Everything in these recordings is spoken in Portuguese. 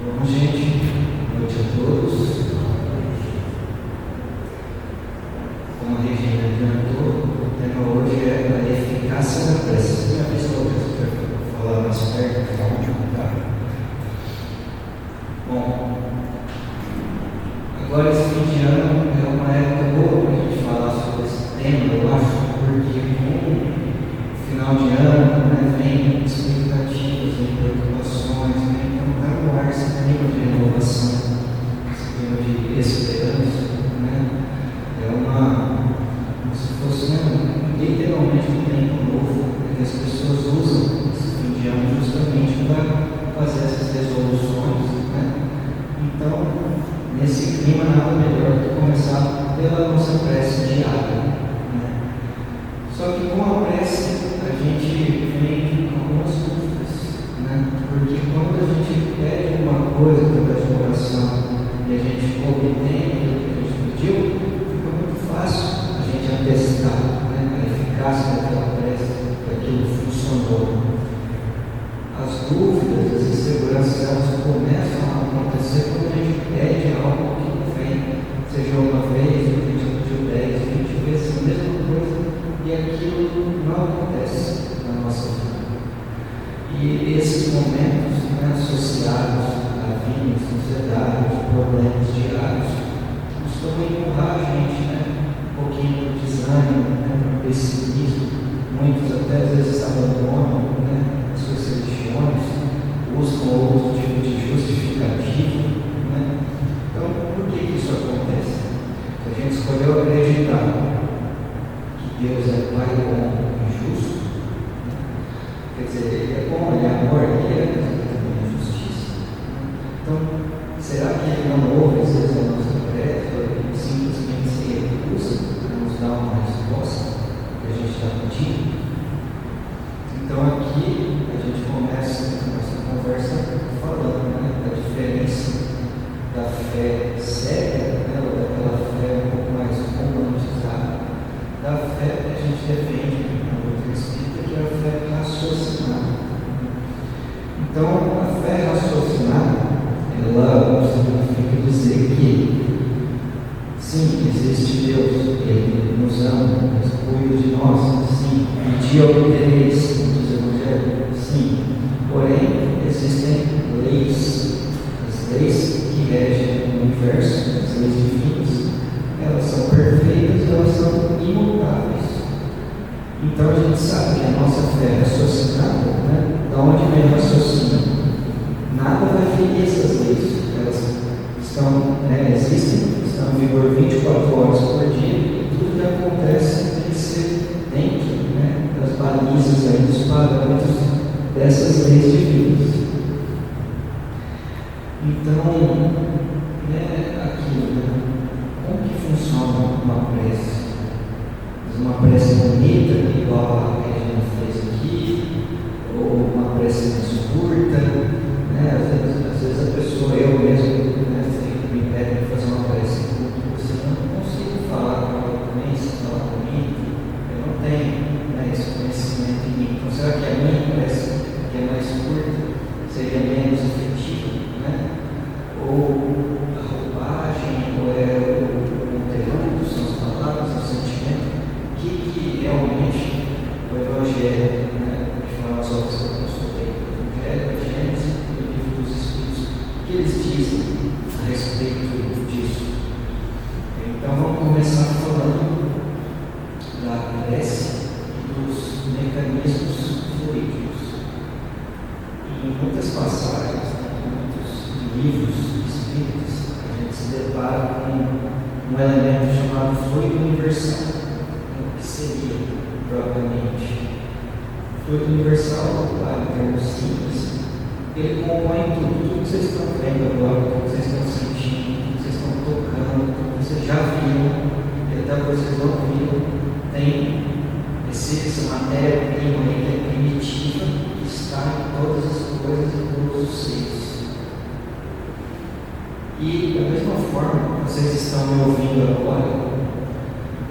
Bom, gente, boa noite a todos. Como a Regina adiantou, o tema hoje é a eficácia da prece. Minha vez para falar mais perto, tá? Bom, agora esse fim de ano é uma época boa para a gente falar sobre esse tema, eu acho, porque com o final de ano, vem expectativas, vem preocupações, vem no ar esse clima de renovação, esse clima de esperança, é como se fosse literalmente um tempo novo, que as pessoas usam esse fim de ano justamente para fazer essas resoluções, Então, nesse clima, nada melhor do que começar pela nossa prece diária, Só que com a prece, a gente vem com algumas dúvidas, Porque quando a gente pede uma coisa através de oração e a gente obtém aquilo que a gente pediu, fica muito fácil a gente atestar a eficácia daquela prece, que aquilo funcionou. As dúvidas, as inseguranças, elas começam a acontecer quando a gente pede algo que não vem, seja uma vez, a gente pediu 10, 20 vezes a mesma coisa e aquilo não acontece na nossa vida. E esses momentos associados a vinhos, ansiedade, problemas diários, costumam empurrar a gente um pouquinho para o desânimo, para o pessimismo. Muitos até às vezes abandonam as suas religiões, buscam outro tipo de justificativo. Então, por que isso acontece? Se a gente escolheu acreditar que Deus é Pai bom e justo, quer dizer, Ele é bom, Ele é amor, Ele é também justiça. Então, será que Ele não ouve às vezes a nossa prece, ou Ele simplesmente se recusa a nos dar uma resposta que a gente está pedindo? Então, aqui a gente começa a nossa conversa falando da diferença da fé cega, ou daquela fé um pouco mais romantizada, da fé que a gente defende na doutrina espírita, que é a fé raciocinada. Então, a fé raciocinada, ela significa dizer que, sim, existe Deus, Ele nos ama, Ele cuida de nós, sim, pedir obtereis, diz o Evangelho, sim, porém, existem leis, as leis que regem o universo, as leis divinas, elas são perfeitas, elas são imutáveis. Então a gente sabe que a nossa fé é raciocinada, da onde vem o raciocínio? Nada vai ferir essas leis, elas estão, existem, estão em vigor 24 horas por dia, e tudo que acontece tem que ser dentro das balizas, dos parâmetros dessas leis divinas. Então, aqui, como que funciona uma prece? Uma prece bonita, igual a que a gente fez aqui, ou uma prece mais curta, às vezes a pessoa, eu mesmo, me pede para fazer uma prece curta, eu não consigo falar com a eloquência, falar comigo, eu não tenho esse conhecimento em mim. Então, será que a minha prece, que é mais curta, seria menos efetiva? Ou a roupagem, ou é o conteúdo, são as palavras, o sentimento? O que realmente o Evangelho, de falar só que eu consultei, o Evangelho, a Gênesis e o Livro dos Espíritos, o que eles dizem a respeito disso? Então vamos começar falando da prece e dos mecanismos fluídicos. Em muitas passagens, em muitos livros espíritas, a gente se depara com um elemento chamado fluido universal. O que seria propriamente? O fluido universal, em termos simples, ele compõe tudo que vocês estão vendo agora, tudo que vocês estão sentindo, tudo que vocês estão tocando, tudo que vocês já viram, e até vocês não viram, tem essa matéria-prima que é primitiva, que está em todas as coisas e todos os seres. E da mesma forma, vocês estão me ouvindo agora,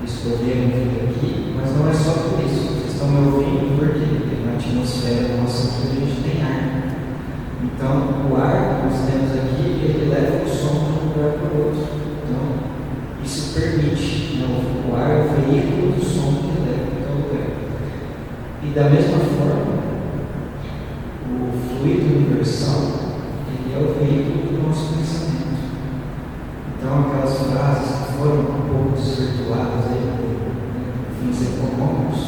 escolheram vir aqui, mas não é só por isso, vocês estão me ouvindo porque na atmosfera nossa a gente tem ar. Então, o ar que nós temos aqui, ele leva o som de um lugar para o outro. Então, isso permite, né? O ar é o veículo do som que leva para o lugar. E da mesma forma, o fluido universal, ele é o veículo do nosso pensamento. Então, aquelas frases que foram um pouco desvirtuadas aí, por fins econômicos,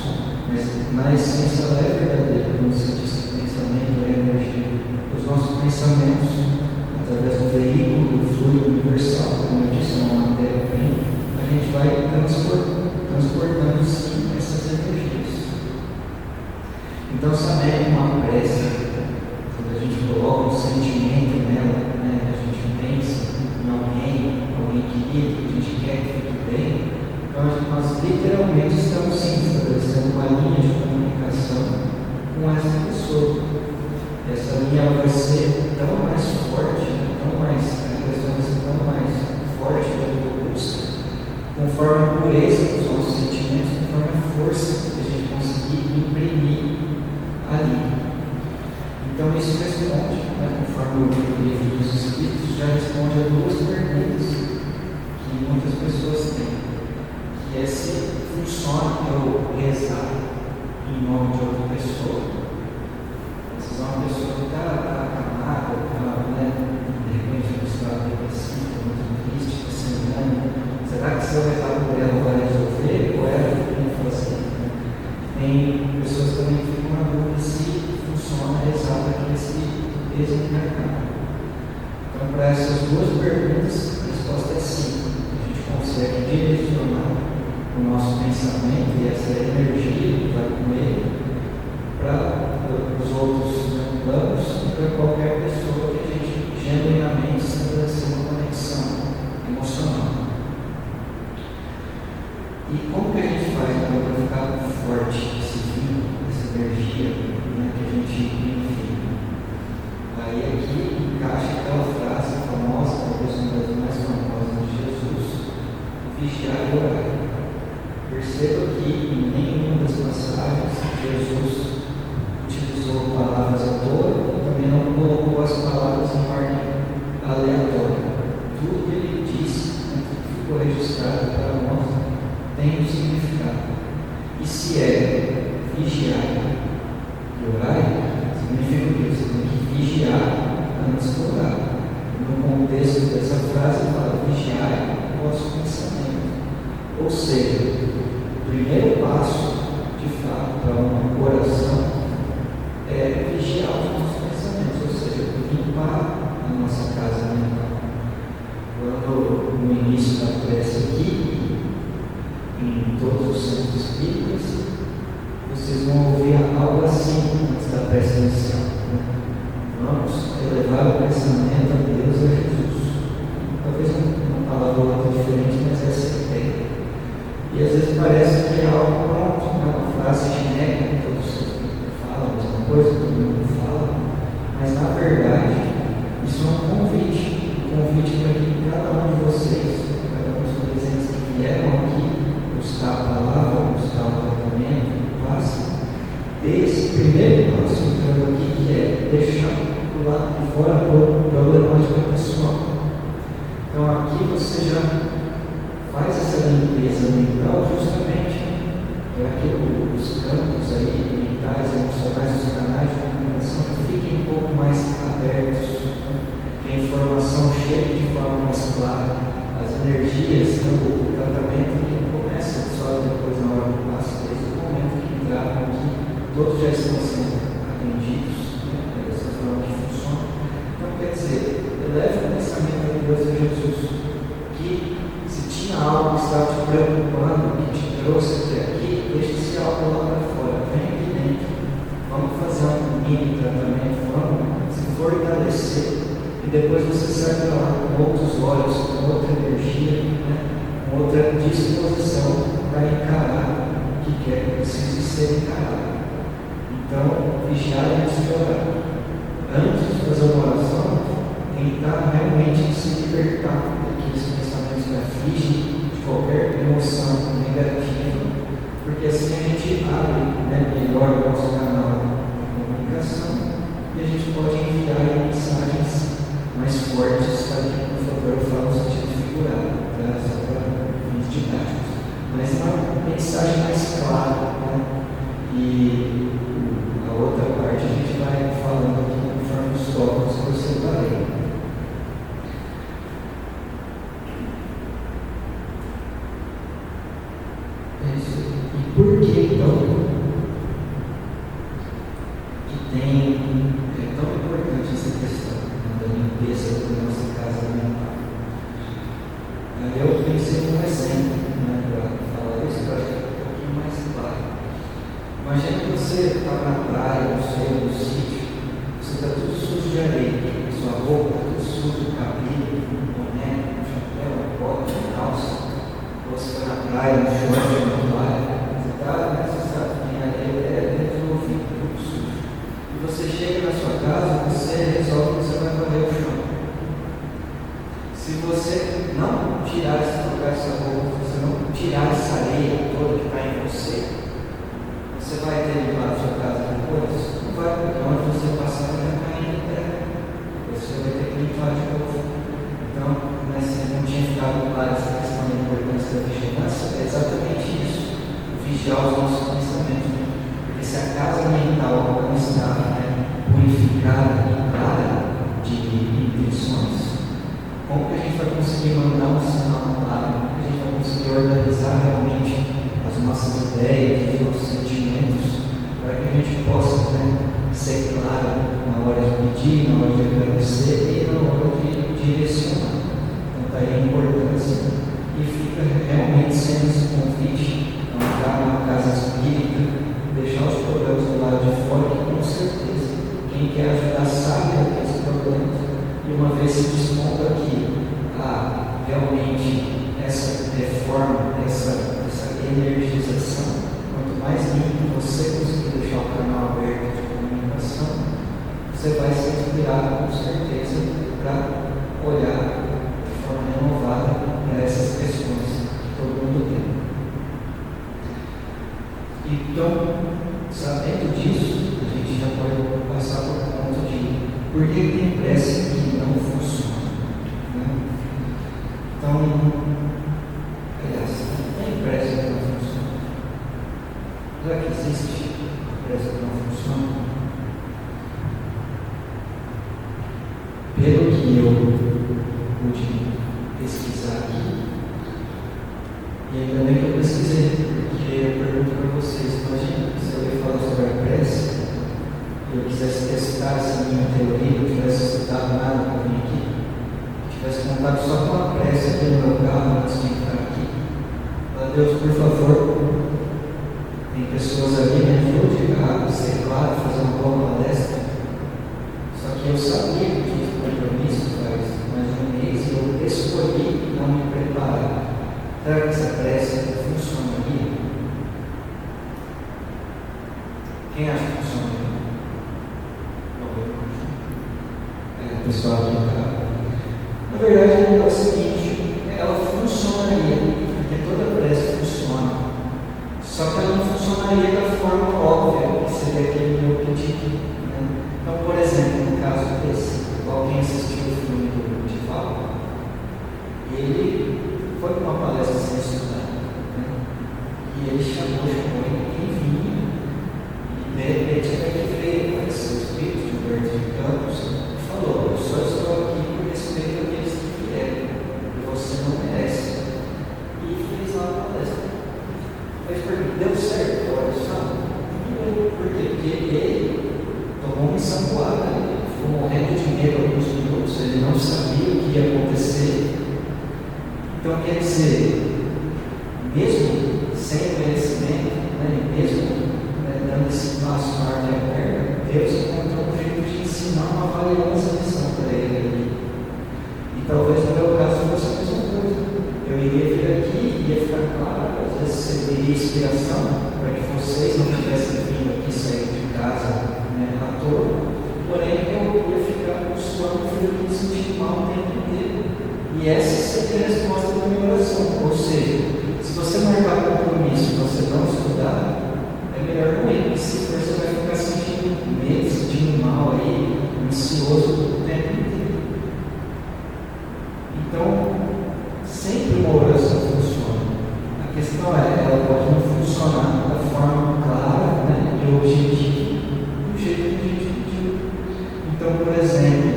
mas na essência ela é verdadeira, quando se diz que pensamento é energia. Os nossos pensamentos, através do veículo do fluido universal, como eu disse, uma matéria-prima, a gente vai transportando sim essas energias. Então, saber uma prece, quando a gente coloca um sentimento nela, né, a gente pensa em alguém querido, que a gente quer que fique bem, então nós literalmente estamos sim estabelecendo uma linha de comunicação com essa pessoa. Essa linha vai ser tão mais forte, a questão vai ser tão mais forte e robusta, conforme a pureza dos nossos sentimentos, conforme a força que a gente conseguir imprimir ali. Então isso responde, né, conforme o livro dos Espíritos já responde a duas perguntas que muitas pessoas têm, que é se funciona eu rezar em nome de outra pessoa. Se uma pessoa que está acamada, né, de repente no estado depressivo, muito triste, sem ânimo, será que se eu rezar por ela vai resolver? Ou ela fica assim? Tem pessoas também que ficam na dúvida se funciona rezar para que esse desencarnar. Então, para essas duas perguntas, a resposta é sim. A gente consegue direcionar o nosso pensamento e essa energia que vai com ele para os outros planos e para qualquer pessoa que a gente genuinamente estabelecer uma conexão emocional. E como que a gente faz para ficar forte esse vínculo, essa energia, né, que a gente enfia? Aí aqui encaixa aquela frase famosa, talvez uma das mais famosas de Jesus: vigiar e orar. Perceba que em nenhuma das passagens Jesus utilizou palavras à toa e também não colocou as palavras em ordem aleatória. Tudo que ele disse, né, que ficou registrado para nós, tem um significado. E se é vigiar e orar, significa o quê? Você tem que vigiar antes de orar. No contexto dessa frase, fala vigiar o vosso pensamento. Ou seja, o primeiro passo, de fato, para uma oração é vigiar os nossos pensamentos, ou seja, limpar a nossa casa mental. Quando no início da prece aqui, em todos os centros espíritas, vocês vão ouvir algo assim antes da prece inicial. Vamos elevar o pensamento a Deus e a Jesus. Talvez uma palavra ou outra diferente, mas essa é a ideia. E às vezes parece que é algo pronto, né? Uma frase genérica, todos falam a mesma coisa, todo mundo fala, mas na verdade isso é um convite para que cada um de vocês, cada um dos presentes que vieram aqui buscar a palavra, buscar o tratamento, passe, dê esse primeiro passo entrando aqui, que é deixar do lado de fora o problemático pessoal. Então aqui você já faz essa limpeza mental justamente para que os campos aí, mentais, emocionais, os canais de comunicação fiquem um pouco mais abertos, que a informação chegue de forma mais clara, as energias, o tratamento que começa só depois na hora do passo, desde o momento que entraram aqui, todos já estão sendo atendidos, né, dessa forma que funciona. Então quer dizer, eleve o pensamento de Deus e Jesus, que se tinha algo que estava te preocupando, que te trouxe até aqui, deixe esse algo lá para fora, vem aqui dentro, vamos fazer um mini tratamento, vamos se fortalecer, e depois você sai para lá com outros olhos, com outra energia, né, com outra disposição para encarar o que quer que precise ser encarado. Então, vigiar antes de orar. Antes de fazer uma oração, tentar realmente se libertar daqueles pensamentos que afligem, de qualquer emoção negativa, porque assim a gente abre, né, melhor o nosso canal de comunicação e a gente pode enviar mensagens mais fortes, tá? Aqui, por favor, eu falo no sentido figurado, tá? Só para fins didáticos. Mas uma mensagem mais clara, né? E a outra parte a gente vai falando aqui conforme os tópicos que eu separei. E por que então que é tão importante essa questão da limpeza da nossa casa mental? Eu pensei num exemplo, né, para falar isso para ficar um pouquinho mais claro. Imagina que você está na praia, no seu sítio, você está tudo sujo de areia, sua roupa está tudo sujo, cabelo, boné, chapéu, bota, calça. Você está na praia, no chão, na praia, você sabe que tem areia dentro do ouvido, tudo sujo. E você chega na sua casa, você resolve que você vai varrer o chão. Se você não tirar essa roupa, se você não tirar essa areia toda que está em você, você vai ter limpado a sua casa depois? Não vai, porque onde você passar vai cair em terra. Você vai ter que limpar de novo. Então, se não tinha ficado clara essa questão da importância da vigilância, é exatamente isso. Vigiar os nossos pensamentos. Porque se a casa mental não está purificada e clara de intenções, como que a gente vai conseguir mandar um sinal claro? Como que a gente vai conseguir organizar realmente as nossas ideias, os nossos sentimentos, para que a gente possa ser claro na hora de pedir, na hora de agradecer e na hora de direcionar? Então, está aí a importância e fica realmente sendo esse convite a entrar numa casa espírita, deixar os problemas do lado de fora, que com certeza quem quer ajudar sabe aqueles problemas. E uma vez se desmonta aqui, realmente essa reforma, essa energização, quanto mais limpo você conseguir deixar o canal aberto de comunicação, você vai ser inspirado com certeza para olhar de forma renovada para essas questões que todo mundo tem. Então, sabendo disso, a gente já pode passar por conta de por que tem prece que não funciona. Então, aliás, tem prece que não funciona. Será que existe prece que não funciona? Pelo que eu pude pesquisar aqui, e ainda bem que eu pesquisei, porque eu pergunto para vocês, imagina se eu falar sobre a prece, e eu quisesse testar essa minha teoria, eu tivesse estudado nada para vir aqui, tivesse contado só com a prece aqui no meu carro antes de entrar aqui. Fala, Deus, por favor, tem pessoas ali, me ajude a ser claro, fazer uma boa palestra. Só que eu sabia que tinha esse compromisso faz mais de um mês e eu escolhi não me preparar. Será que essa prece funcionaria? Quem acha que funcionaria? O pessoal aqui está. Na verdade, é o seguinte, ela funcionaria, porque toda prece funciona, só que ela não funcionaria da forma óbvia, que seria aquele meu pedido. Então, por exemplo, no caso desse, alguém assistiu o filme do Divaldo, ele foi para uma palestra sem estudar, e ele chamou quem vinha, e de repente ele veio, apareceu o espírito de Humberto de Campos, e falou, eu só estou aqui por respeito àqueles que vieram, e você não merece. E fez lá a palestra. Mas deu certo, olha só. Por quê? Porque ele tomou uma ensaboada, ele ficou morrendo de medo alguns minutos, ele não sabia o que ia acontecer. Então, quer dizer, mesmo sem conhecimento, mesmo dando esse passo maior que a perna, Deus encontrou um jeito de ensinar uma valiosa lição para ele ali. E talvez no meu caso fosse a mesma coisa. Eu iria vir aqui, ia ficar claro, às vezes serviria inspiração para que vocês não tivessem vindo aqui sair de casa à toa, porém eu ia ficar com o suor frio, me sentindo mal o tempo inteiro. E essa seria a resposta da minha oração. Ou seja, se você marcar compromisso e você não estudar, é melhor não ir, porque se for você vai ficar sentindo medo, sentindo mal aí, ansioso o tempo inteiro. Então, sempre uma oração funciona. A questão é, ela pode não funcionar da forma clara, né, e objetiva, do jeito que a gente pediu. Então, por exemplo,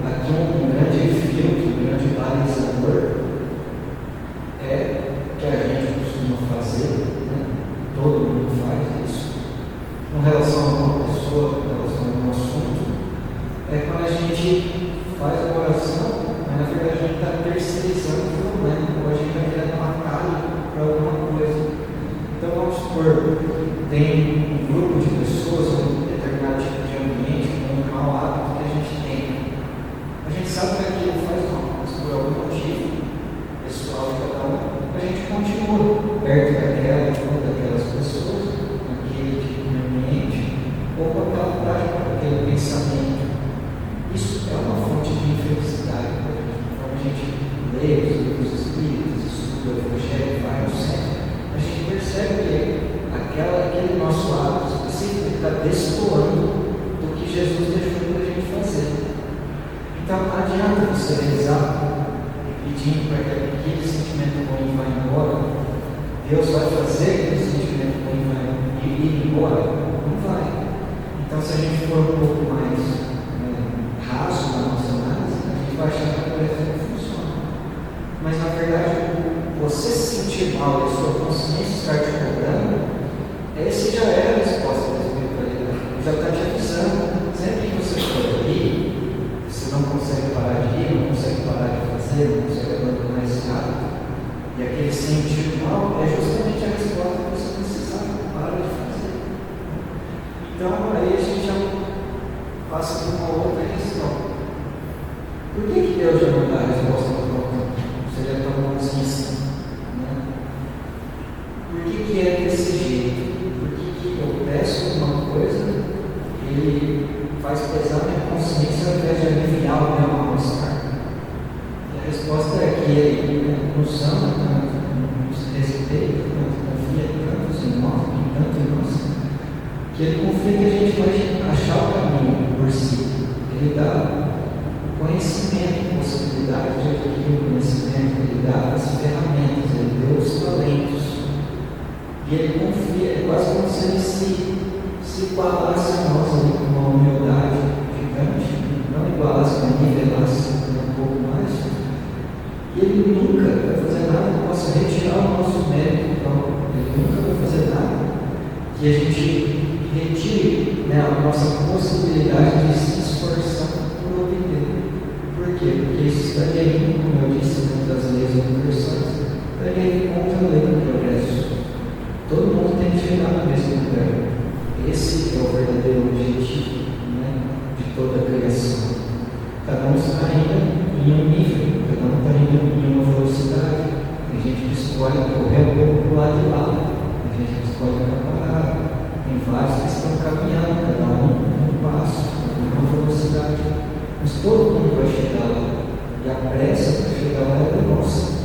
aqui um grande filtro, um grande balizador é que a gente costuma fazer, né, todo mundo faz isso, com relação a uma pessoa, com relação a um assunto, é quando a gente faz uma oração, mas na verdade a gente está terceirizando o problema, ou a gente está criando uma calha para alguma coisa. Então vamos supor, tem um grupo de pessoas, um determinado tipo de ambiente, um mau hábito que a gente tem. A gente sabe que aquilo faz mal, mas por algum motivo pessoal de cada um, a gente continua perto daquelas pessoas, naquele tipo de ambiente, ou com aquela prática, com aquele pensamento. Isso é uma fonte de infelicidade para a gente. Conforme a gente lê os livros espíritas, estuda o Evangelho, vai no centro, a gente percebe que aquele nosso hábito específico está destoando do que Jesus deixou para a gente fazer. Então, não adianta você rezar pedindo para que aquele sentimento ruim vá embora. Deus vai fazer aquele sentimento ruim ir embora? Não vai. Então, se a gente for um pouco mais raso na nossa análise, a gente vai achar que a coisa não funciona. Mas, na verdade, você se sentir mal e a sua consciência estar te cobrando, esse já é a resposta da espiritualidade. Já está te avisando. Sempre que você for ali, você não consegue parar de ir, não consegue parar de fazer, não consegue abandonar esse hábito. E aquele sentir mal é justamente a resposta que você precisava parar de fazer. Então, aí a gente já passa por uma outra questão. Por que Deus já não dá a resposta pronta? Seria tão consciente, né? Por que é desse jeito? Por que eu peço uma coisa, ele faz pesar minha consciência ao invés de aliviar o meu mal-estar? E a resposta é que ele nos ama tanto, nos respeita tanto, confia tanto em nós, tanto em nós, que ele confia que a gente vai achar o caminho por si. Ele dá o conhecimento, a possibilidade de adquirir o conhecimento, ele dá as ferramentas, ele deu os talentos. E ele confia, é quase como se ele se igualasse a nós ali com uma humildade gigante, não igualasse, mas nivelasse um pouco mais. E ele nunca vai fazer nada que possa retirar o nosso mérito próprio. Ele nunca vai fazer nada que a gente retire, né, a nossa possibilidade de se esforçar por obter. Por quê? Porque isso estaria indo, como eu disse, muitas leis universais, estaria indo contra a lei do progresso. Todo mundo tem que chegar no mesmo lugar. Esse é o verdadeiro objetivo, né, de toda a criação. Cada um está indo em um nível, cada um está indo em uma velocidade. Tem gente que escolhe correr um pouco para o lado de lá, tem gente que escolhe ficar parado. Tem vários que estão caminhando, cada um passo, uma velocidade. Mas todo mundo vai chegar lá. E a pressa para chegar lá é nossa.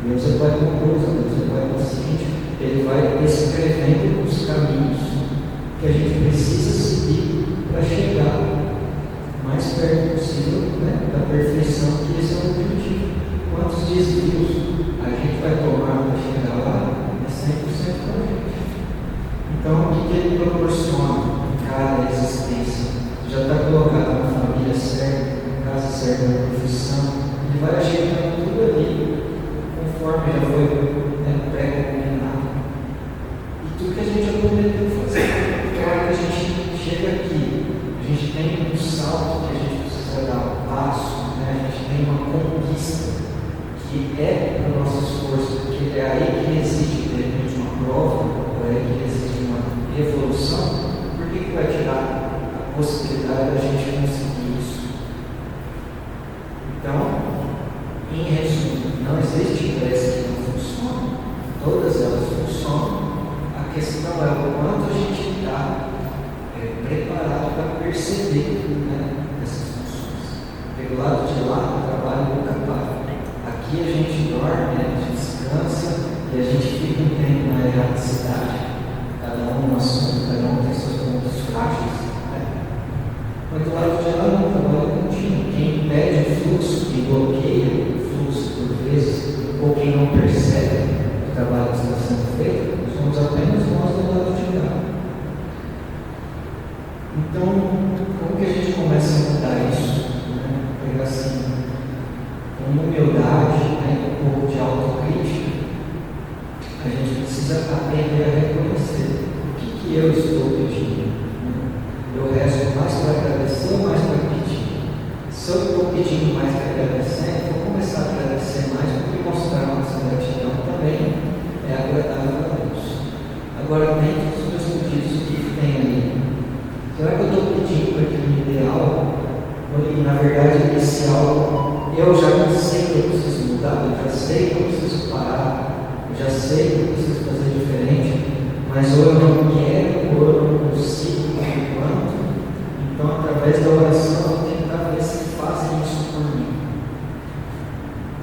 Deus é Pai bondoso, Deus é Pai paciente. Ele vai escrevendo os caminhos que a gente precisa seguir para chegar mais perto possível, né, da perfeição, que esse é o objetivo. Quantos desvios a gente vai tomar para chegar lá é 100% para a gente. Então, o que ele proporciona em cada existência? Já está colocado na família certa, na casa certa, na profissão. Ele vai ajeitando tudo ali, conforme já foi, né, pré-combinado. E tudo que a gente já prometeu fazer. Porque a hora que a gente chega aqui, a gente tem um salto que a gente precisa dar um passo, né? A gente tem uma conquista que é o nosso esforço, porque é aí que reside, de repente, uma prova, ou é aí que reside uma evolução. Por que vai tirar a possibilidade da gente conseguir isso? Então, em resumo, não existe prece que não funcione, todas elas funcionam. A questão é o quanto a gente está preparado para perceber, né, essas funções. Pelo lado de lá, o trabalho nunca para. Aqui a gente dorme, a gente descansa e a gente fica um tempo na erraticidade. cada um no assunto, cada um tem seus pontos frágeis. Mas do lado de lá não trabalha contínuo. Quem impede o fluxo, quem bloqueia o fluxo por vezes, ou quem não percebe o trabalho que está sendo feito, somos apenas nós do lado de lá. Então, como que a gente começa a mudar isso? Pegar assim, com humildade, um pouco de autocrítica, a gente precisa aprender a reconhecer o que eu estou pedindo. Eu rezo mais para agradecer ou mais para pedir? Se eu estou pedindo mais para agradecer, eu vou começar a agradecer mais, porque mostrar nossa gratidão também é agradável a Deus. Agora, dentro dos meus pedidos, o que tem ali? Será que eu estou pedindo para aquele ideal? E na verdade, esse algo eu já sei que eu preciso mudar, eu já sei que eu preciso parar, eu já sei que eu preciso fazer diferente, mas ou eu não quero, ou eu não consigo. Então, através da oração, eu vou tentar ver se fazem isso por mim.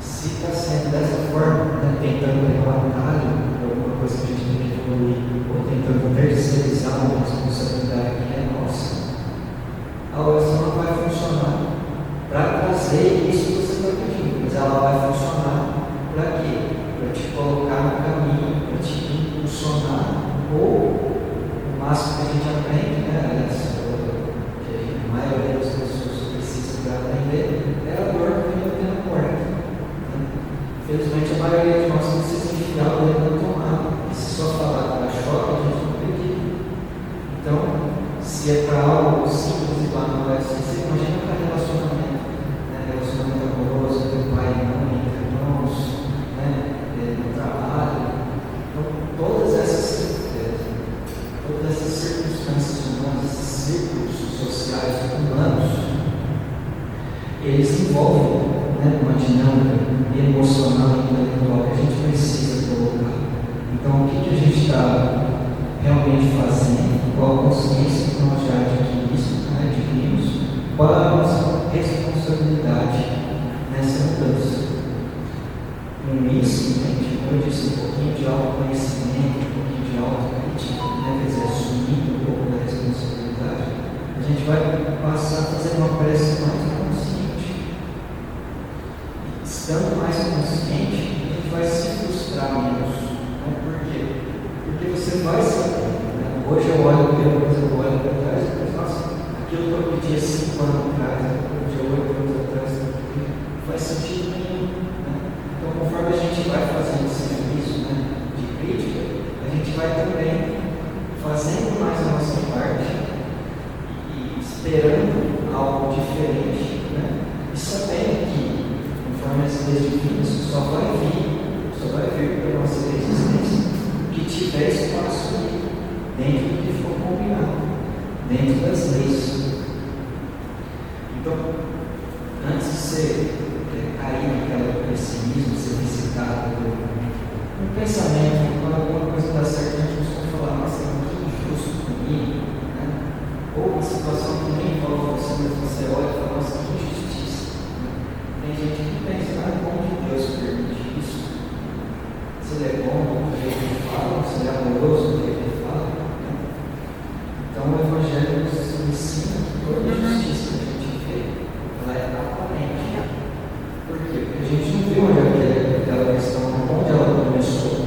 Se está sendo dessa forma, tentando levar atalho, alguma coisa que a gente tem que evoluir, ou tentando terceirizar uma responsabilidade que é nossa, a oração não vai funcionar para trazer isso que você está pedindo, mas ela vai funcionar para quê? Para te colocar no caminho, para te impulsionar, ou o máximo que a gente aprende, a maioria das pessoas precisa para aprender é a dor que vem batendo na porta. Infelizmente, a maioria de nós precisa enfiar o dedo na tomada. E se só falar para choque, a gente não acredita. Então, se é para algo simples e banal, você imagina para relacionamento, relacionamento amoroso entre pai e mãe, entre irmãos, no trabalho. Então, todas essas circunstâncias humanas, esses círculos sociais humanos, eles envolvem uma dinâmica emocional e intelectual que a gente precisa colocar. Então, o que a gente está realmente fazendo, qual a consciência que nós já adquirimos, qual a nossa responsabilidade nessa mudança. Com isso, gente, como eu disse, um pouquinho de autoconhecimento, um pouquinho de autocrítica, quer dizer, assumindo um pouco da responsabilidade, a gente vai passar a fazer uma prece mais consciente. Estando mais consciente, a gente vai se frustrar menos. Por quê? Porque você vai saber. Hoje eu olho para depois eu olho para trás e penso, nossa, aquilo que eu pedi há 5 anos atrás, aquilo que eu 8 anos atrás, não faz sentido nenhum. Então, conforme a gente vai fazendo esse serviço de crítica, a gente vai também fazendo mais a nossa parte e esperando algo diferente, e sabendo que, conforme as leis divinas, só vai vir para a nossa existência o que tiver espaço ali, dentro do que for combinado, dentro das leis. Então, antes de você cair naquele pessimismo, ser visitado por um pensamento, quando alguma coisa dá certo, a gente costuma falar, nossa, é muito injusto comigo, ou uma situação que nem envolve você, mas você olha e fala, nossa, que injustiça. Tem gente que pensa, como que Deus permite isso? Se ele é bom do jeito que ele fala, se ele é amoroso do jeito que ele fala. Então o Evangelho nos ensina que toda a justiça que a gente vê, ela é aparente. Por quê? Porque a gente não viu onde aquela questão, onde ela começou.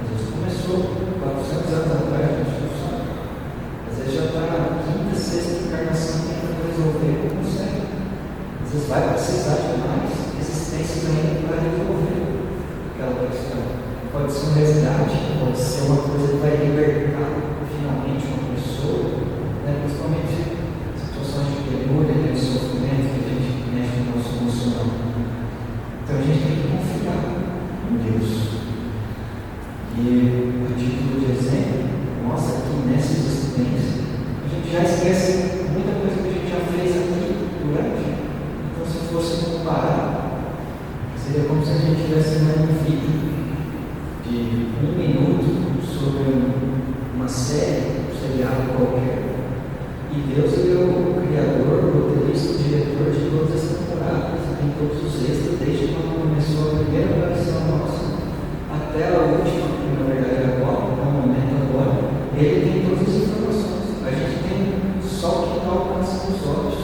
Às vezes começou 400 anos atrás, a gente não sabe. Às vezes já está na quinta, sexta encarnação tentando resolver e não consegue. Às vezes vai precisar de mais existências ainda para resolver aquela questão. Pode ser um resgate, pode ser uma coisa que vai libertar finalmente uma pessoa, principalmente situações de penúria, de sofrimento que a gente mexe no nosso emocional. Então a gente tem que confiar em Deus. E a título de exemplo, mostra que nessa existência a gente já esquece muita coisa que a gente já fez aqui durante. Então, se fosse comparar, seria como se a gente tivesse um vídeo de 1 minuto sobre uma série, um seriado qualquer. E Deus é o criador, o roteirista, o diretor de todas as temporadas, tem todos os extras, desde quando começou a primeira versão nossa até a última, que na verdade é agora, no momento agora. ele tem todas as informações. A gente tem só o que está ao alcance dos olhos.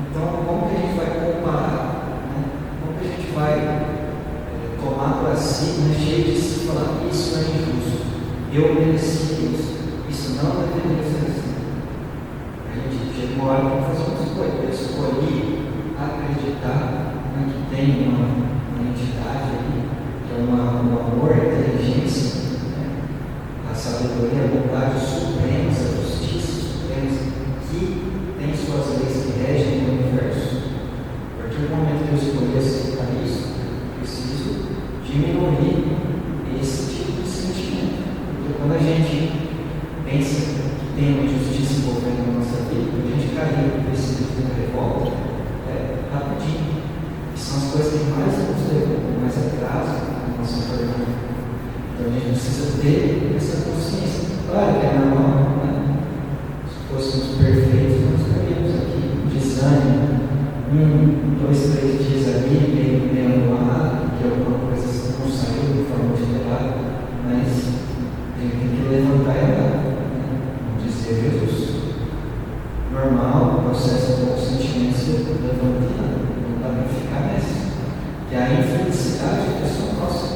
Então, como que a gente vai comparar? Né? Como que a gente vai tomar para si, né, cheio de si, falar: isso é injusto, eu mereci isso, isso não deveria ser assim. A gente chega uma hora para fazer uma escolha. Eu escolhi acreditar, né, que tem uma entidade ali, que é um amor, a inteligência, né, a sabedoria, a bondade suprema, a justiça suprema, que tem suas leis que regem o universo. A partir do momento que eu escolhi aceitar isso, eu preciso diminuir esse tipo de sentimento. Porque quando a gente pensa que tem uma injustiça envolvendo a nossa vida, a gente cai nesse tipo de revolta rapidinho. Que são as coisas que mais nos levam, mais atraso na nossa jornada. Então a gente precisa ter essa consciência. Claro que é normal, né? Se fôssemos perfeitos, nós estaríamos aqui, desânimo, 1, 2, 3 dias ali, meio anuado, que alguma coisa não saiu de forma esperada, mas a gente tem que levantar e andar, né? Dizer Jesus. Normal, o processo do sentimento se levantando, não dá para ficar nessa. Que a infelicidade é só nossa.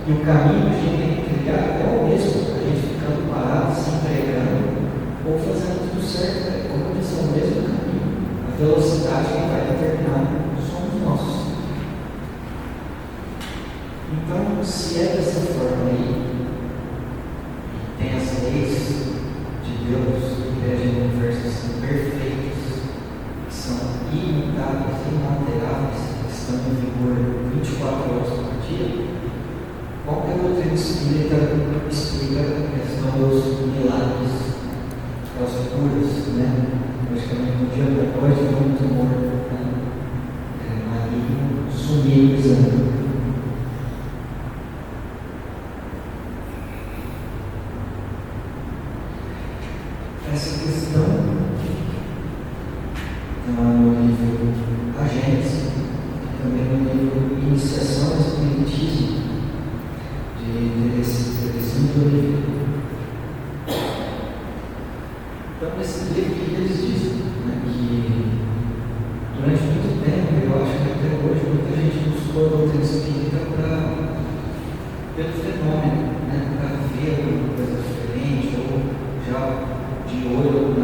E o caminho que a gente tem que trilhar é o mesmo, a gente ficando parado, se entregando, ou fazendo tudo certo, como eu disse, é o mesmo caminho. A velocidade que vai determinar somos nós. Então, se é dessa forma aí, tem as leis de Deus que regem o universo, que são perfeitas, que são imutáveis, inalteráveis, que estão em vigor 24 horas por dia, qual que é a doutrina espírita explica a questão dos milagres, das curas, né? Praticamente do dia para a noite, um tumor, né? Maligno sumir o exame. Essa questão no livro A Gênese, também no livro Iniciação ao Espiritismo, de Teresinha de Oliveira. Então, nesse livro, o que eles dizem? Né, que durante muito tempo, eu acho que até hoje, muita gente buscou a doutrina espírita pelo fenômeno, né, para ver alguma coisa diferente, ou já de olho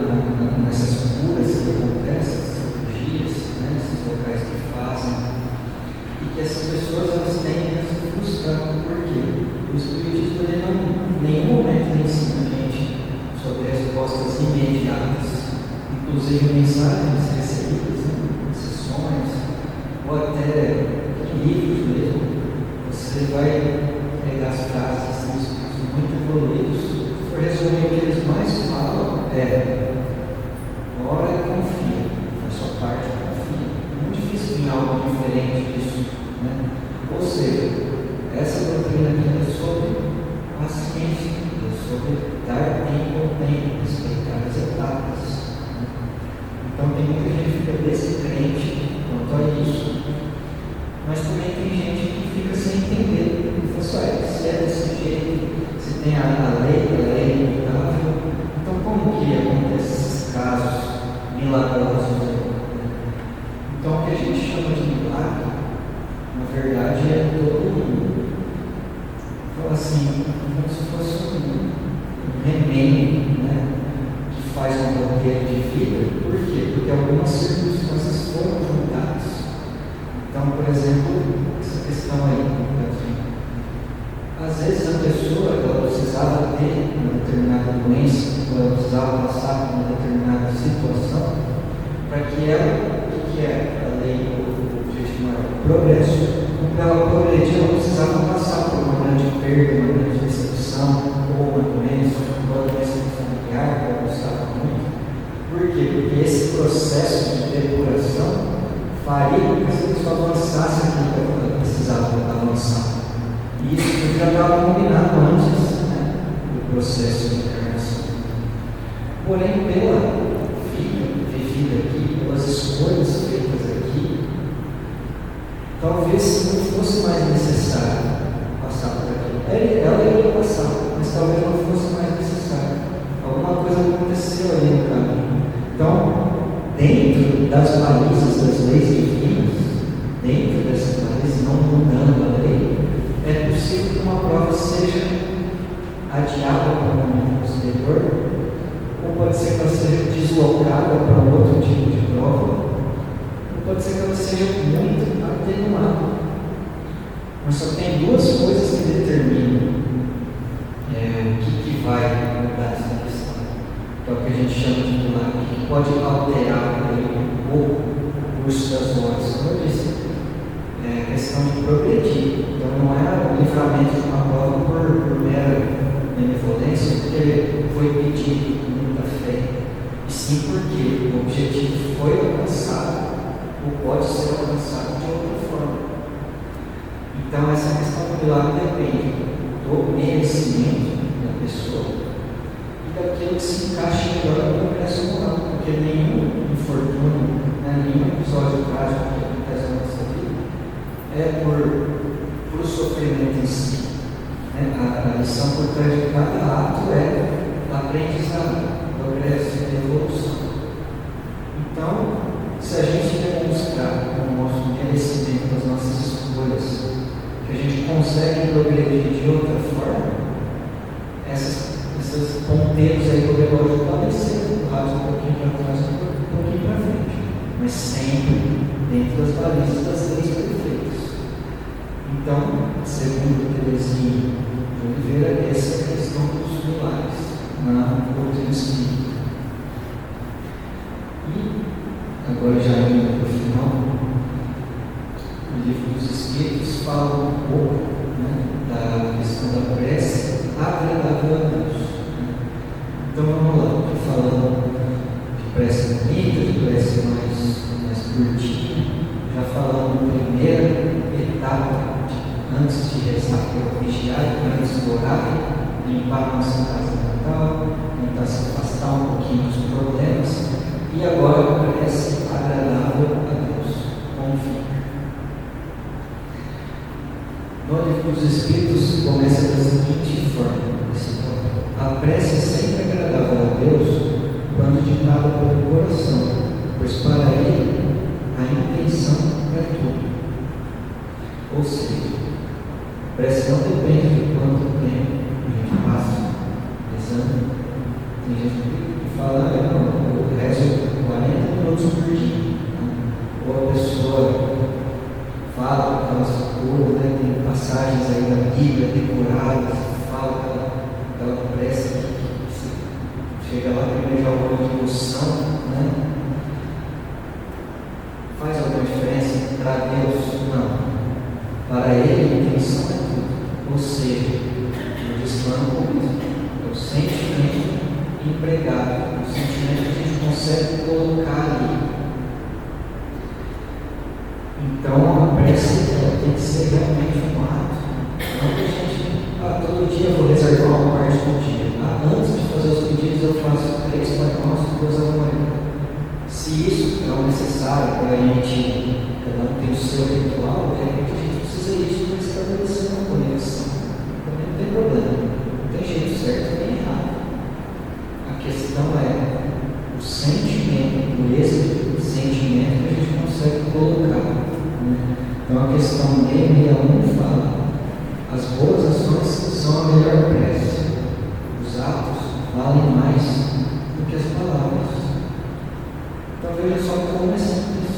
nessas curas que acontecem, essas cirurgias, né, esses locais que fazem, e que essas pessoas elas têm a se frustrar. Por quê? O Espiritismo em nenhum momento ensina a gente sobre respostas imediatas, inclusive mensagens recebidas, né, sessões, ou até livros mesmo. Você vai pegar as frases muito evoluídos. Se for resumir, o que eles mais falam ora e confia, a sua parte confia. É muito difícil vir algo diferente disso, né? Ou seja, essa doutrina aqui é sobre paciência, é sobre dar tempo ao tempo, respeitar as etapas, né? Então tem muita gente que fica descrente quanto a isso, mas também tem gente que fica sem entender. Se é desse jeito, se tem a lei imutável, então como que acontecem esses casos milagrosos? Então o que a gente chama de milagre, na verdade, é todo mundo. Então assim, como se fosse um remédio, né, que faz um roteiro de vida. Por quê? Porque algumas circunstâncias foram juntadas. Então, por exemplo, essa questão aí, às vezes a pessoa ela precisava ter uma determinada doença, ela precisava passar por uma determinada situação, para que ela, o que é a lei, o objetivo maior, o progresso, para ela progredir, ela precisava passar por uma grande perda, uma grande decepção, ou uma doença familiar, que ela gostava muito. Por quê? Porque esse processo de depuração faria com que essa pessoa avançasse aquilo que ela precisava avançar. E isso já estava combinado antes, né, do processo de encarnação. Porém, pela vida vivida aqui, pelas escolhas feitas aqui, talvez não fosse mais necessário passar por aquilo. Ela iria passar, mas talvez não fosse mais necessário. alguma coisa aconteceu ali no caminho. Então, dentro das balizas das leis divinas, dentro dessas balizas, não mudando a lei, é possível que uma prova seja adiada para um momento posterior, ou pode ser que ela seja deslocada para outro tipo de prova, ou pode ser que ela seja muito atenuada. Mas só tem duas coisas que determinam o que vai mudar essa questão, que é o que a gente chama de milagre, que pode alterar um pouco o curso das horas. Como eu disse, é questão de progredir. Então não é o livramento de uma prova por mera benevolência, porque foi pedido com muita fé, e sim porque o objetivo foi alcançado, ou pode ser alcançado de outra forma. Então essa questão do milagre depende do merecimento da pessoa e daquilo que se encaixa melhor no progresso moral, porque nenhum infortúnio, nenhum episódio trágico que acontece na nossa vida é por o sofrimento em si. A lição por trás de cada ato é aprendizado, progresso e evolução. Então, se a gente demonstrar com o nosso merecimento das nossas escolhas que a gente consegue progredir de outra forma, esses ponteiros aí do relógio podem ser empurrados um pouquinho para trás, um pouquinho para frente, mas sempre dentro das balizas das leis perfeitas. Então, segundo Teresinha de Oliveira, essa é a questão dos milagres na doutrina espírita. E, agora já indo para o final, o livro dos Espíritos fala um pouco da questão da prece agradável a Deus. Então vamos lá, estou falando de prece bonita, de prece mais curtinha, já falando da primeira etapa, antes de rezar pelo vigiar, para explorar, limpar a nossa casa mental, tentar se afastar um pouquinho dos problemas, e agora a prece agradável a Deus. Como fica? No livro dos Espíritos começa da seguinte forma: a prece é sempre agradável a Deus quando ditada pelo coração, pois para Ele a intenção é tudo. Ou seja, a prece não depende de quanto tempo a gente passa rezando. Tem gente que fala, eu rezo 40 minutos por dia. Ou a pessoa fala aquelas coisas, tem passagens aí da Bíblia decoradas, fala aquela prece que chega lá primeiro já uma devoção, Faz alguma diferença para Deus? Não. Para Ele, a intenção é tudo. Ou seja, o desplano comigo é o sentimento empregado, o sentimento que a gente consegue colocar ali. Então, a prece tem que ser realmente um ato. Não que a gente, todo dia eu vou reservar uma parte do dia. Antes de fazer os pedidos, eu faço 3 Pai Nosso, 2 Ave Maria. Se isso é o necessário para a gente, cada um tem o seu ritual, de repente a gente precisa disso para estabelecer uma conexão. Também não tem problema, não tem jeito certo nem errado. A questão é o sentimento, por esse sentimento que a gente consegue colocar. Então a questão 661 fala: as boas ações são a melhor prece, os atos valem mais do que as palavras. Então veja só como é simples.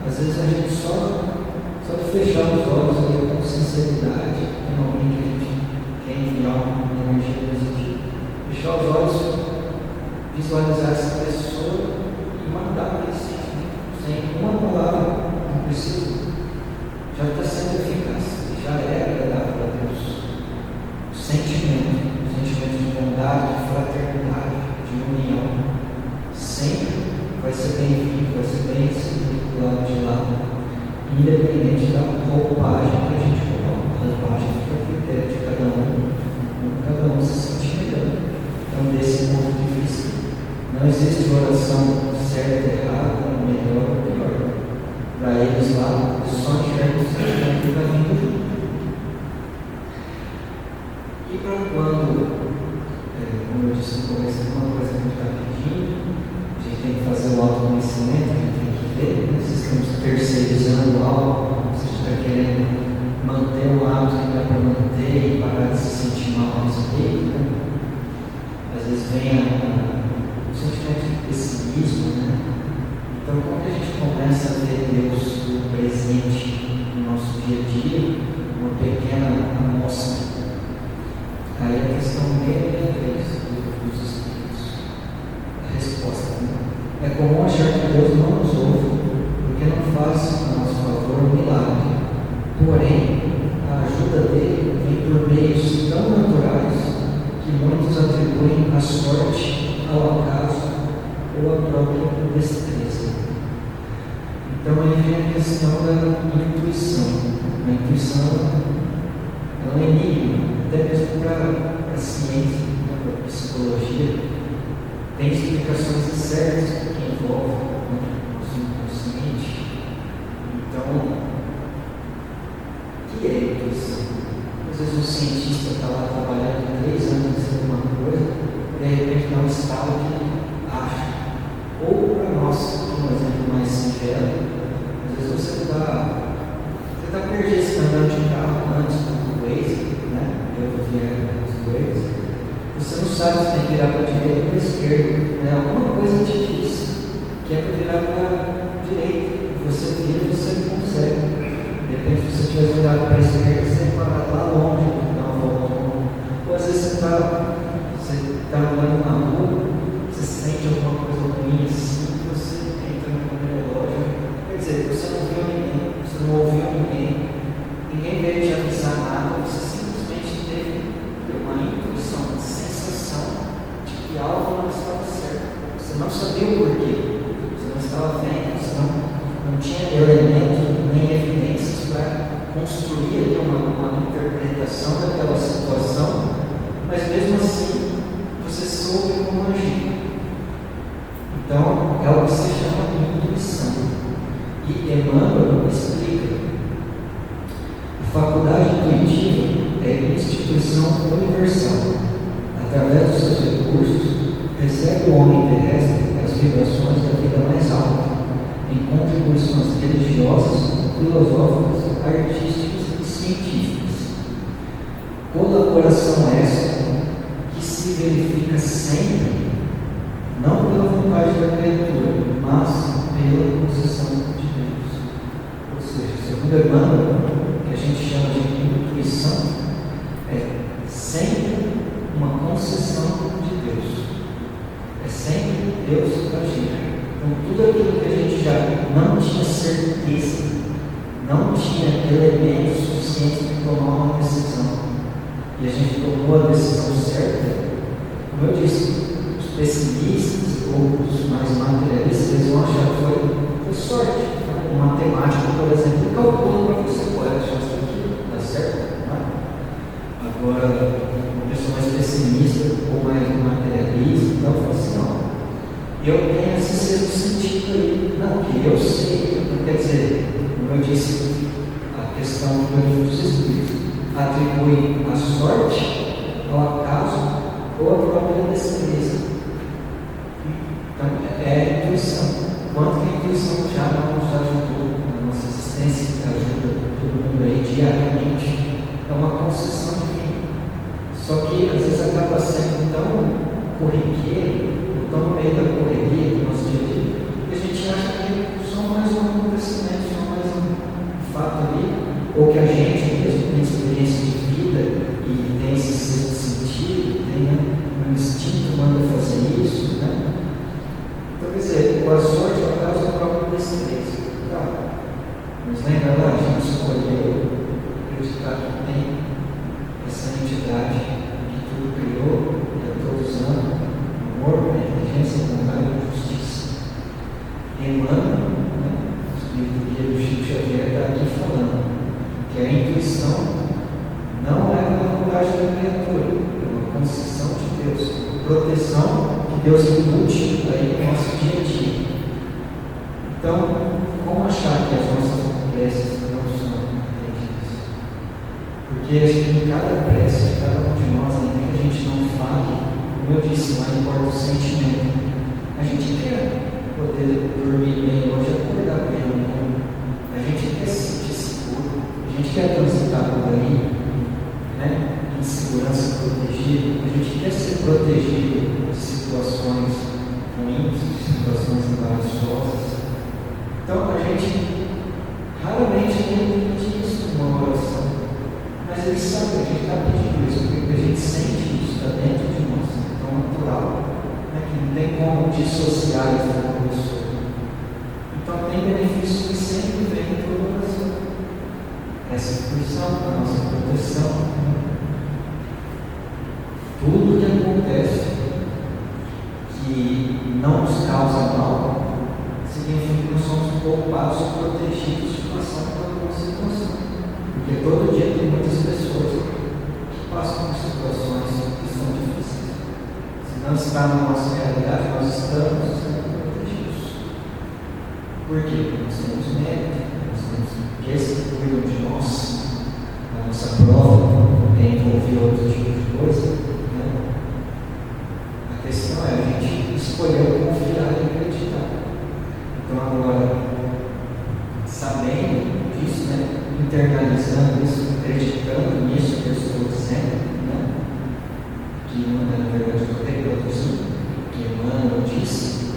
Às vezes a gente só de fechar os olhos ali com sinceridade, tem alguém que a gente quer enviar uma energia positiva, fechar os olhos, visualizar essa pessoa e mandar para esse sentimento, sem uma palavra, não precisa, já está sendo eficaz, já é agradável a Deus. O sentimento de bondade, de fraternidade, de união, sempre vai ser bem-vindo, vai ser bem recebido do lado de lá, independente da roupagem que a gente coloca. A roupagem fica a critério de cada um se sente melhor. Então, desse ponto de vista, não existe oração certa, errada, melhor ou pior. Para eles lá, só enxergam o sentimento que vai vindo junto. E para quando como eu disse no começo, é uma coisa que a gente está pedindo, a gente tem que fazer o autoconhecimento, a gente tem que ver, né? Se estamos terceirizando algo, se a gente está querendo manter um hábito que dá para manter e parar de se sentir mal a respeito, né? Às vezes vem o sentimento de pessimismo, né? Então, quando a gente começa a ver Deus presente no nosso dia a dia, uma pequena amostra, aí a questão 63 dos Espíritos, a resposta, né? É comum achar que Deus não nos ouve, porque não faz a nosso favor um milagre. Porém, a ajuda dele vem por meios tão naturais que muitos atribuem a sorte ao acaso ou à própria destreza. Então aí vem a questão da intuição. A intuição é um enigma, até mesmo para a ciência, para a psicologia. Tem explicações certas que envolvem o nosso inconsciente. Então, o que é intuição? Às vezes um cientista está lá trabalhando 3 anos em alguma coisa, e de repente dá um estalo que acha. Ou para nós, um exemplo mais singelo, às vezes você está perdido, você está andando de carro antes do Waze, né? Eu via antes do Waze. Você não sabe se tem que virar para a direita ou para a esquerda, né? Alguma coisa te diz que é para virar para a direita. Você vira e você não consegue. De repente, se você tivesse virado para a esquerda, você para lá longe, dar uma volta. Ou às vezes você está andando na rua, você sente alguma coisa ruim assim, você entra no relógio. Quer dizer, você não viu ninguém, você não ouviu ninguém veio te avisar nada, você simplesmente teve uma intuição, uma sensação de que algo não estava certo. Você não sabia o porquê, você não estava vendo, você não tinha elementos nem evidências para construir ali uma interpretação daquela situação, mas mesmo assim você soube como agir. Então, é o que se chama de intuição. E Emmanuel explica: a faculdade intuitiva é instituição universal. Através dos seus recursos, recebe o homem terrestre as vibrações da vida mais alta, em contribuições religiosas, filosóficas, artísticas e científicas. Colaboração essa que se verifica sempre, não pela vontade da criatura, mas pela concessão de Deus. Ou seja, segundo Emmanuel, que a gente chama de intuição, é sempre uma concessão de Deus. É sempre Deus agir. Então, tudo aquilo que a gente já não tinha certeza, não tinha elementos suficientes para tomar uma decisão, e a gente tomou a decisão certa, como eu disse, os pessimistas ou os mais materialistas, eles vão achar que foi sorte. Um matemático, por exemplo, calcula para você qual é a chance daquilo, dá certo? Não é? Agora, uma pessoa mais pessimista ou mais materialista, então fala assim: não, eu tenho esse sexto sentido aí, não, que eu sei, não quer dizer, como eu disse, a questão do livro dos Espíritos atribui a sorte ao acaso ou à própria destreza. Então, é a intuição. Quanto que a intuição já nos ajudou na nossa existência, que ajuda todo mundo aí diariamente, é uma concessão divina. Só que às vezes acaba sendo tão corriqueiro, tão no meio da correria do nosso dia a dia, que a gente acha que só mais um acontecimento, só mais um fato ali, ou que a gente mesmo tem experiência de vida e tem esse sexto sentido, tem um instinto, manda fazer isso, né? Então, quer dizer, a sorte é a causa da própria destreza. Tá? Mas lembra lá, a gente escolheu acreditar que tem essa entidade que tudo criou e a todos ama, amor, inteligência, bondade e justiça. Emmanuel, né, o livro do Chico Xavier, está aqui falando que a intuição não é uma vontade da criatura, é uma concessão de Deus, proteção que Deus embute aí no nosso dia a dia. Então, como achar que as nossas preces não são atendidas? Porque acho que em cada prece, cada um de nós, ainda que a gente não fale como eu disse, não importa o sentimento. A gente quer poder dormir bem hoje, acordar bem amanhã. A gente quer se sentir seguro. A gente quer transitar por aí, né? Em segurança, protegido. A gente quer ser protegido de situações ruins, de situações embaraçosas. Então a gente raramente tem isso numa oração. Mas ele sabe que a gente está pedindo isso, porque a gente sente isso, está dentro de nós, é tão natural, né, que não tem como dissociar isso da pessoa. Então tem benefícios que sempre vêm por oração. Essa intuição, a nossa proteção. Tudo que acontece que não nos causa mal, significa que nós somos poupados ou protegidos de passar por alguma situação. Porque todo dia tem muitas pessoas que passam por situações que são difíceis. Se não está na nossa realidade, nós estamos sendo protegidos. Por quê? Porque nós temos mérito, nós temos aqueles que cuidam de nós, a nossa prova envolver outro tipo de coisa. Né? A questão é a gente escolher confiar e acreditar. Então agora, sabendo disso, né? Internalizando isso, acreditando nisso que eu estou dizendo, né? Que na verdade eu estou reproduzindo, que Emmanuel disse,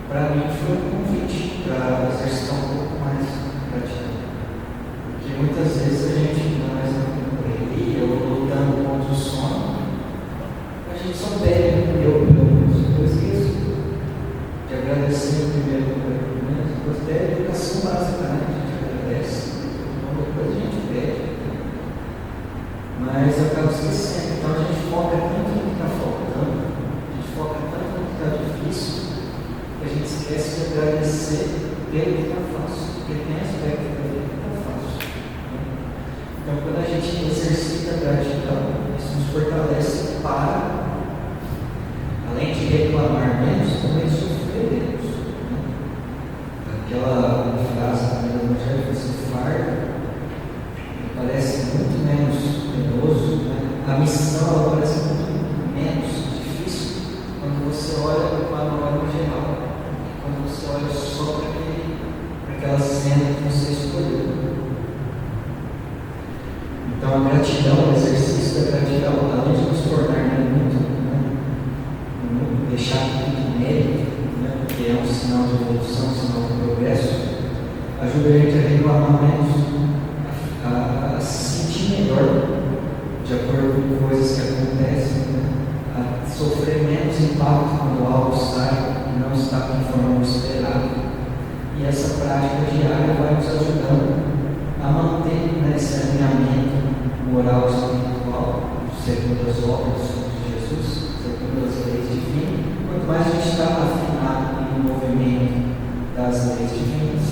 para mim foi um convite para exercitar um pouco mais gratidão. Porque muitas vezes a gente, nós na correria ou lutando contra o sono, a gente só pede, eu esqueço de agradecer primeiro, né? Depois da educação básica, né? A gente agradece. Depois a gente pede, mas eu acabo esquecendo. Então a gente foca tanto no que está faltando, a gente foca tanto no que está difícil, que a gente esquece de agradecer pelo que está fácil, porque tem aspecto dele que está fácil. Então quando a gente exercita a gratidão, isso nos fortalece para, além de reclamar menos, também sofrer menos. Aquela frase do Evangelho que se farda parece muito menos penoso, né? A missão ela parece muito menos difícil quando você olha para o panorama geral, quando você olha só para aquela cena que você escolheu. Então a gratidão, o exercício da gratidão, além de nos tornar muito, né? Deixar tudo nele, né? Que é um sinal de evolução, um sinal de progresso, ajuda a gente a reclamar menos, a se sentir melhor de acordo com coisas que acontecem, né? A sofrer menos impacto quando algo sai e não está conforme o esperado. E essa prática diária vai nos ajudando a manter, né, esse alinhamento moral e espiritual, segundo as obras de Jesus, segundo as leis divinas. Quanto mais a gente está afinado no movimento das leis divinas,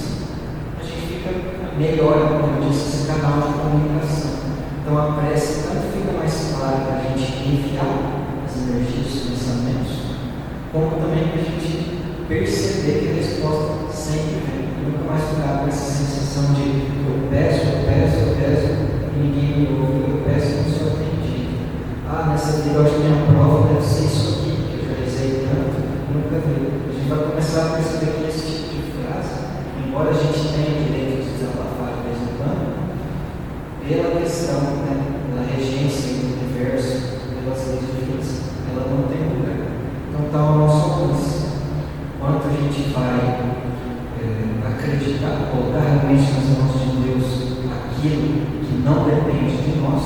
a gente fica melhor, como eu disse, esse canal de comunicação. Então a prece tanto fica mais clara para a gente enviar as energias, os pensamentos, como também para a gente perceber que a resposta sempre vem. Nunca mais ficar com essa sensação de eu peço, e ninguém me ouve, eu peço e não sou atendido. Nessa vida eu acho que minha prova deve ser isso aqui, que eu já rezei tanto, nunca vi. A gente vai começar a perceber que esse tipo de frase, embora a gente tenha o direito de desabafar de vez em quando, pela questão, né, pela regência do universo, pelas leis divinas, ela não tem lugar. Então está ao nosso alcance. Quanto a gente vai acreditar, colocar realmente nas mãos de Deus aquilo que não depende de nós,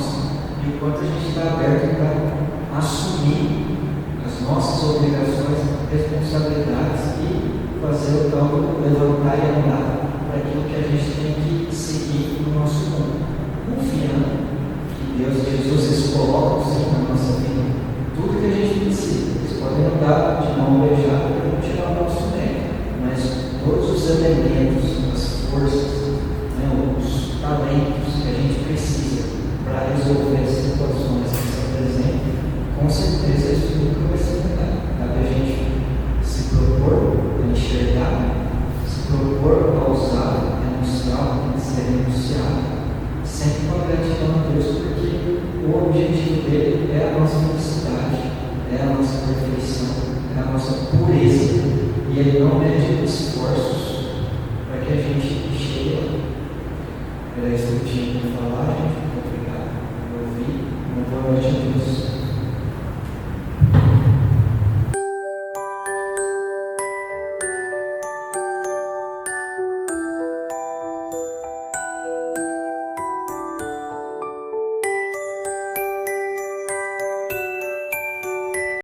e o quanto a gente está aberto para assumir as nossas obrigações, responsabilidades e fazer o tal do levantar e andar para aquilo que a gente tem que seguir no nosso mundo, confiando que Deus e Jesus colocam sim na nossa vida tudo que a gente precisa. Eles podem andar de mão beijada para não tirar o nosso mérito, mas todos os elementos, as forças, né, os talentos que a gente precisa para resolver as situações que se apresentam, com certeza isso nunca vai ser verdade. Cabe a gente se propor a enxergar, se propor a usar, renunciar, ser renunciado, sempre com a gratidão a Deus, porque o objetivo dele é a nossa felicidade, é a nossa nossa pureza. E Ele não mede esforços para que a gente chegue lá. Era isso que eu tinha para falar, gente. Muito obrigado por ouvir. Uma boa noite a todos.